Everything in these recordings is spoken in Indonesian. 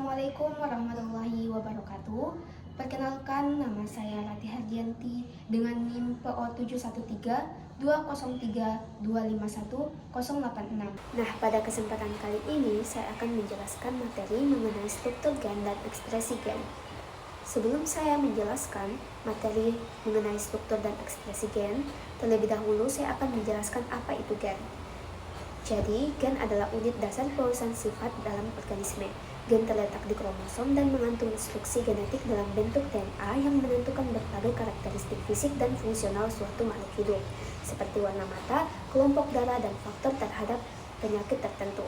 Assalamualaikum warahmatullahi wabarakatuh. Perkenalkan, nama saya Ratih Hardianti dengan NIM PO71320325186. Nah, pada kesempatan kali ini saya akan menjelaskan materi mengenai struktur gen dan ekspresi gen. Sebelum saya menjelaskan materi mengenai struktur dan ekspresi gen, terlebih dahulu saya akan menjelaskan apa itu gen. Jadi, gen adalah unit dasar perusahaan sifat dalam organisme. Gen terletak di kromosom dan mengandung instruksi genetik dalam bentuk DNA yang menentukan berbagai karakteristik fisik dan fungsional suatu makhluk hidup, seperti warna mata, kelompok darah, dan faktor terhadap penyakit tertentu.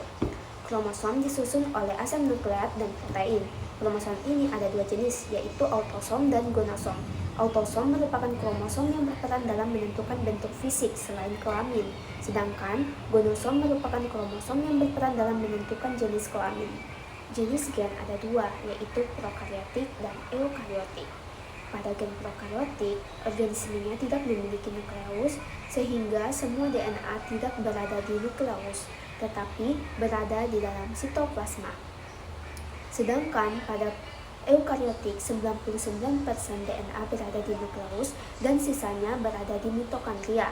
Kromosom disusun oleh asam nukleat dan protein. Kromosom ini ada dua jenis, yaitu autosom dan gonosom. Autosom merupakan kromosom yang berperan dalam menentukan bentuk fisik selain kelamin, sedangkan gonosom merupakan kromosom yang berperan dalam menentukan jenis kelamin. Jenis gen ada dua, yaitu prokaryotik dan eukaryotik. Pada gen prokaryotik, organismenya tidak memiliki nukleus, sehingga semua DNA tidak berada di nukleus, tetapi berada di dalam sitoplasma. Sedangkan pada eukaryotik, 99% DNA berada di nukleus dan sisanya berada di mitokondria.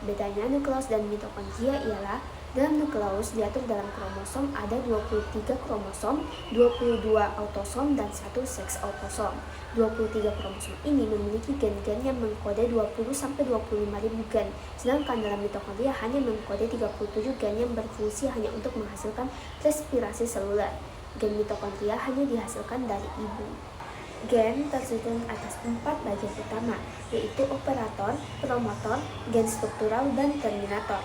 Bedanya nukleus dan mitokondria ialah dalam nukleus diatur dalam kromosom ada 23 kromosom, 22 autosom, dan 1 seks autosom. 23 kromosom ini memiliki gen-gen yang mengkode 20-25 ribu gen, sedangkan dalam mitokondria hanya mengkode 37 gen yang berfungsi hanya untuk menghasilkan respirasi seluler. Gen mitokondria hanya dihasilkan dari ibu. Gen tersusun atas 4 bagian utama, yaitu operator, promotor, gen struktural, dan terminator.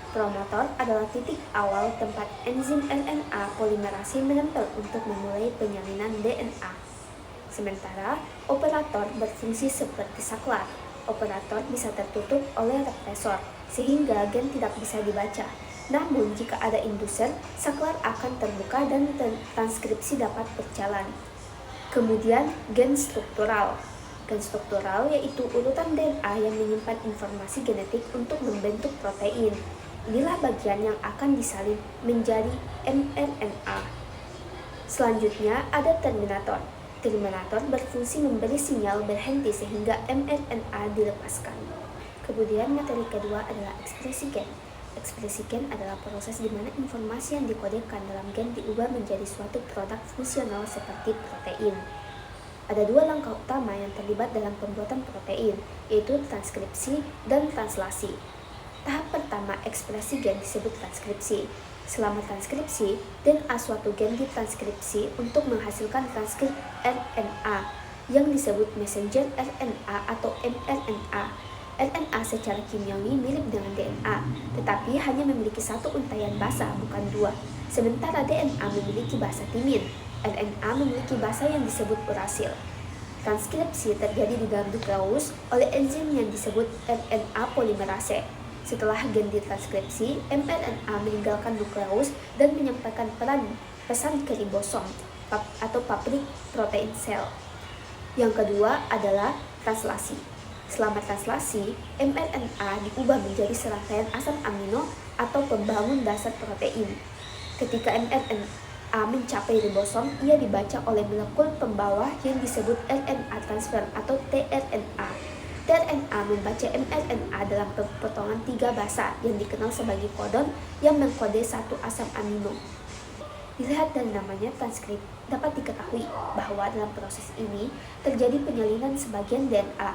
Promotor adalah titik awal tempat enzim RNA polimerase menempel untuk memulai penyalinan DNA. Sementara operator berfungsi seperti saklar. Operator bisa tertutup oleh represor, sehingga gen tidak bisa dibaca. Namun jika ada induser, saklar akan terbuka dan transkripsi dapat berjalan. Kemudian gen struktural. Gen struktural yaitu urutan DNA yang menyimpan informasi genetik untuk membentuk protein. Inilah bagian yang akan disalin menjadi mRNA. Selanjutnya ada terminator. Terminator berfungsi memberi sinyal berhenti sehingga mRNA dilepaskan. Kemudian materi kedua adalah ekspresi gen. Ekspresi gen adalah proses di mana informasi yang dikodekan dalam gen diubah menjadi suatu produk fungsional seperti protein. Ada dua langkah utama yang terlibat dalam pembuatan protein, yaitu transkripsi dan translasi. Tahap pertama ekspresi gen disebut transkripsi. Selama transkripsi, DNA suatu gen ditranskripsi untuk menghasilkan transkrip RNA yang disebut messenger RNA atau mRNA. RNA secara kimiawi mirip dengan DNA, tetapi hanya memiliki satu untaian basa, bukan dua. Sementara DNA memiliki basa timin, RNA memiliki basa yang disebut urasil. Transkripsi terjadi di dalam nukleus oleh enzim yang disebut RNA polimerase. Setelah gen ditranskripsi, mRNA meninggalkan nukleus dan menyampaikan pesan ke ribosom atau pabrik protein sel. Yang kedua adalah translasi. Selama translasi, mRNA diubah menjadi serangkaian asam amino atau pembangun dasar protein. Ketika mRNA mencapai ribosom, ia dibaca oleh molekul pembawa yang disebut RNA transfer atau tRNA. tRNA membaca mRNA dalam potongan 3 basa yang dikenal sebagai kodon yang mengkode satu asam amino. Dilihat dari namanya transkrip, dapat diketahui bahwa dalam proses ini terjadi penyalinan sebagian DNA.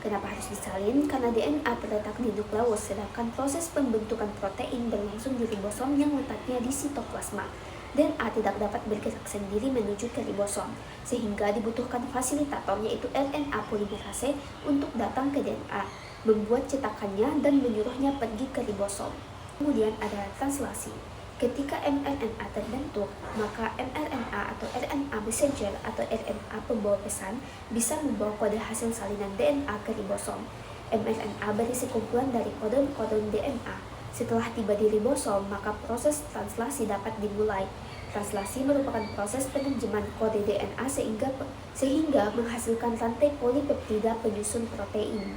Kenapa harus disalin? Karena DNA terletak di nukleus, sedangkan proses pembentukan protein berlangsung di ribosom yang letaknya di sitoplasma. DNA tidak dapat bergerak sendiri menuju ke ribosom, sehingga dibutuhkan fasilitator yaitu RNA polimerase untuk datang ke DNA, membuat cetakannya dan menyuruhnya pergi ke ribosom. Kemudian ada translasi. Ketika mRNA terbentuk, maka mRNA atau RNA messenger atau RNA pembawa pesan bisa membawa kode hasil salinan DNA ke ribosom. mRNA berisi kumpulan dari kodon-kodon DNA. Setelah tiba di ribosom, maka proses translasi dapat dimulai. Translasi merupakan proses penerjemahan kode DNA sehingga menghasilkan rantai polipeptida penyusun protein.